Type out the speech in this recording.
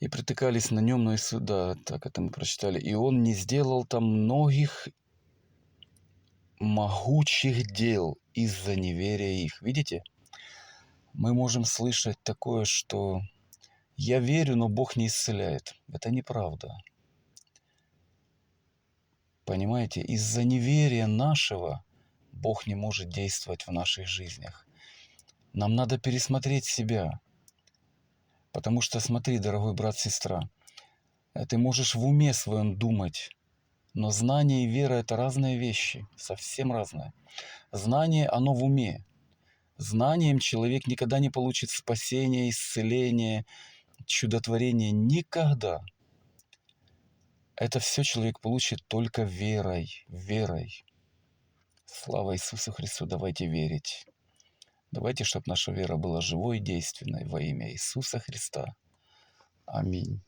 и притыкались на нем, но и сюда, так это мы прочитали. И он не сделал там многих могучих дел из-за неверия их. Видите? Мы можем слышать такое, что я верю, но Бог не исцеляет. Это неправда. Понимаете, из-за неверия нашего Бог не может действовать в наших жизнях. Нам надо пересмотреть себя. Потому что смотри, дорогой брат, сестра, ты можешь в уме своем думать, но знание и вера – это разные вещи, совсем разные. Знание, оно в уме. Знанием человек никогда не получит спасения, исцеления, чудотворения. Никогда. Это все человек получит только верой, верой. Слава Иисусу Христу, давайте верить. Давайте, чтобы наша вера была живой и действенной во имя Иисуса Христа. Аминь.